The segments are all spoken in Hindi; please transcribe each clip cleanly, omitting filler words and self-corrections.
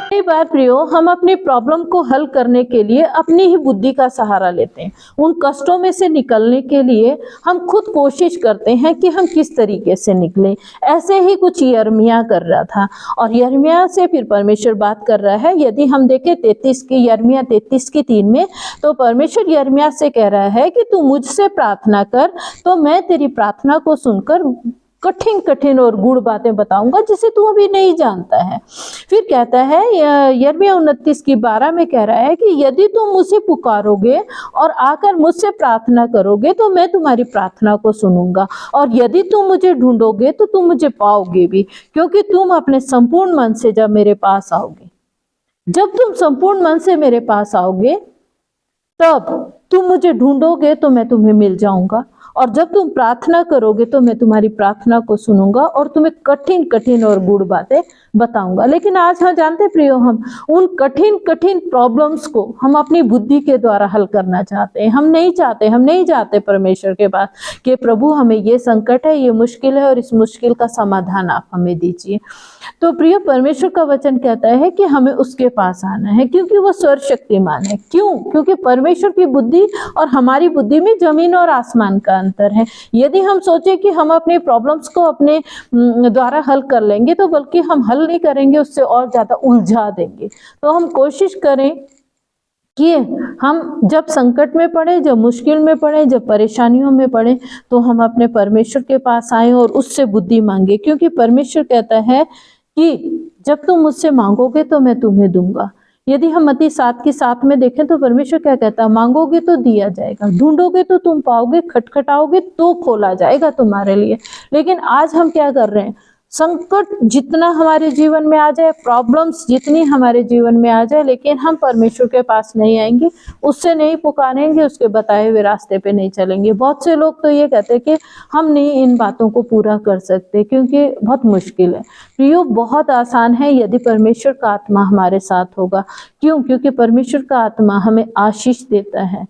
कई बार प्रियो हम अपनी प्रॉब्लम को हल करने के लिए अपनी ही बुद्धि का सहारा लेते हैं। उन कष्टों में से निकलने के लिए हम खुद कोशिश करते हैं कि हम किस तरीके से निकलें। ऐसे ही कुछ यिर्मयाह कर रहा था और यिर्मयाह से फिर परमेश्वर बात कर रहा है। यदि हम देखें यिर्मयाह 33:3 में, तो परमेश्वर यिर्मयाह से कह रहा है कि तू मुझसे प्रार्थना कर तो मैं तेरी प्रार्थना को सुनकर कठिन कठिन और गूढ़ बातें बताऊंगा जिसे तू अभी नहीं जानता है। फिर कहता है यिर्मयाह 29:12 में कह रहा है कि यदि तुम मुझसे पुकारोगे और आकर मुझसे प्रार्थना करोगे तो मैं तुम्हारी प्रार्थना को सुनूंगा, और यदि तुम मुझे ढूंढोगे तो तुम मुझे पाओगे भी, क्योंकि तुम अपने संपूर्ण मन से जब मेरे पास आओगे। जब तुम संपूर्ण मन से मेरे पास आओगे तब तुम मुझे ढूंढोगे तो मैं तुम्हें मिल जाऊंगा, और जब तुम प्रार्थना करोगे तो मैं तुम्हारी प्रार्थना को सुनूंगा और तुम्हें कठिन कठिन और गूढ़ बातें बताऊंगा। लेकिन आज हम जानते प्रियो, हम उन कठिन कठिन प्रॉब्लम्स को हम अपनी बुद्धि के द्वारा हल करना चाहते हैं। हम नहीं जाते परमेश्वर के पास कि प्रभु हमें ये संकट है, ये मुश्किल है और इस मुश्किल का समाधान आप हमें दीजिए। तो प्रिय, परमेश्वर का वचन कहता है कि हमें उसके पास आना है, क्योंकि वो सर्वशक्तिमान है। क्यों? क्योंकि परमेश्वर की बुद्धि और हमारी बुद्धि में जमीन और आसमान का अंतर है। यदि हम सोचे कि हम अपने प्रॉब्लम्स को अपने द्वारा हल कर लेंगे तो बल्कि हम हल नहीं करेंगे, उससे और ज्यादा उलझा देंगे। तो हम कोशिश करें कि हम जब संकट में पड़े, जब मुश्किल में पड़े, जब परेशानियों में पड़े, तो हम अपने परमेश्वर के पास आए और उससे बुद्धि मांगे, क्योंकि परमेश्वर कहता है कि जब तुम मुझसे मांगोगे तो मैं तुम्हें दूंगा। यदि हम मत्ती 7:7 में देखें तो परमेश्वर क्या कहता है? मांगोगे तो दिया जाएगा, ढूंढोगे तो तुम पाओगे, खटखटाओगे तो खोला जाएगा तुम्हारे लिए। लेकिन आज हम क्या कर रहे हैं? संकट जितना हमारे जीवन में आ जाए, प्रॉब्लम्स जितनी हमारे जीवन में आ जाए, लेकिन हम परमेश्वर के पास नहीं आएंगे, उससे नहीं पुकारेंगे, उसके बताए हुए रास्ते पे नहीं चलेंगे। बहुत से लोग तो ये कहते हैं कि हम नहीं इन बातों को पूरा कर सकते क्योंकि बहुत मुश्किल है। प्रियो, बहुत आसान है यदि परमेश्वर का आत्मा हमारे साथ होगा। क्यों? क्योंकि परमेश्वर का आत्मा हमें आशीष देता है।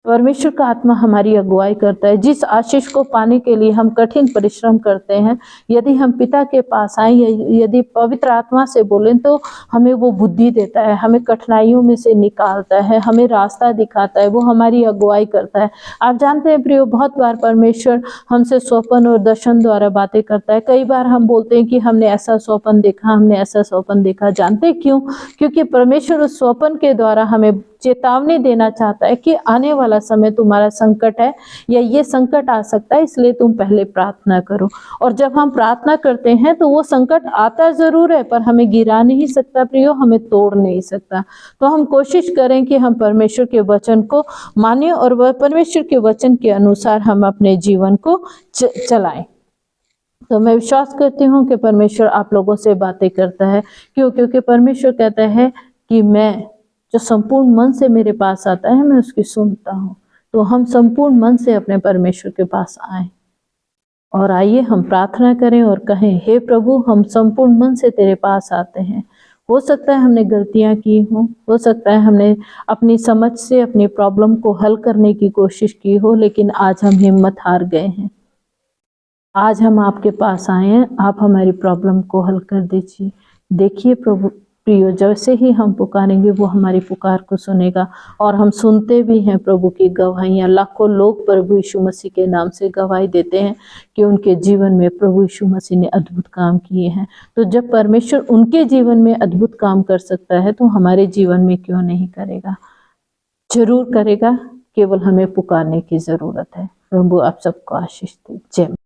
परमेश्वर का आत्मा हमारी अगुवाई करता है। जिस आशीष को पाने के लिए हम कठिन परिश्रम करते हैं, यदि हम पिता के पास आए, यदि पवित्र आत्मा से बोलें, तो हमें वो बुद्धि देता है, हमें कठिनाइयों में से निकालता है, हमें रास्ता दिखाता है, वो हमारी अगुवाई करता है। आप जानते हैं प्रियो, बहुत बार परमेश्वर हमसे स्वप्न और दर्शन द्वारा बातें करता है। कई बार हम बोलते हैं कि हमने ऐसा स्वप्न देखा, हमने ऐसा स्वप्न देखा। जानते क्यों? क्योंकि परमेश्वर उस स्वप्न के द्वारा हमें चेतावनी देना चाहता है कि आने वाला समय तुम्हारा संकट है, या ये संकट आ सकता है, इसलिए तुम पहले प्रार्थना करो। और जब हम प्रार्थना करते हैं तो वो संकट आता जरूर है, पर हमें गिरा नहीं सकता प्रियो, हमें तोड़ नहीं सकता। तो हम कोशिश करें कि हम परमेश्वर के वचन को माने और वह परमेश्वर के वचन के अनुसार हम अपने जीवन को चलाएं। तो मैं विश्वास करती हूँ कि परमेश्वर आप लोगों से बातें करता है। क्यों? क्योंकि परमेश्वर कहता है कि मैं जो संपूर्ण मन से मेरे पास आता है मैं उसकी सुनता हूँ। तो हम संपूर्ण मन से अपने परमेश्वर के पास आए और आइए हम प्रार्थना करें और कहें, हे प्रभु, हम संपूर्ण मन से तेरे पास आते हैं। हो सकता है हमने गलतियां की हो सकता है हमने अपनी समझ से अपनी प्रॉब्लम को हल करने की कोशिश की हो, लेकिन आज हम हिम्मत हार गए हैं। आज हम आपके पास आए हैं, आप हमारी प्रॉब्लम को हल कर दीजिए। देखिए प्रभु प्रियो, जैसे ही हम पुकारेंगे वो हमारी पुकार को सुनेगा। और हम सुनते भी हैं प्रभु की गवाहियाँ। लाखों लोग प्रभु यीशु मसीह के नाम से गवाही देते हैं कि उनके जीवन में प्रभु यीशु मसीह ने अद्भुत काम किए हैं। तो जब परमेश्वर उनके जीवन में अद्भुत काम कर सकता है तो हमारे जीवन में क्यों नहीं करेगा? जरूर करेगा, केवल हमें पुकारने की जरूरत है। प्रभु आप सबको आशीष दे। जय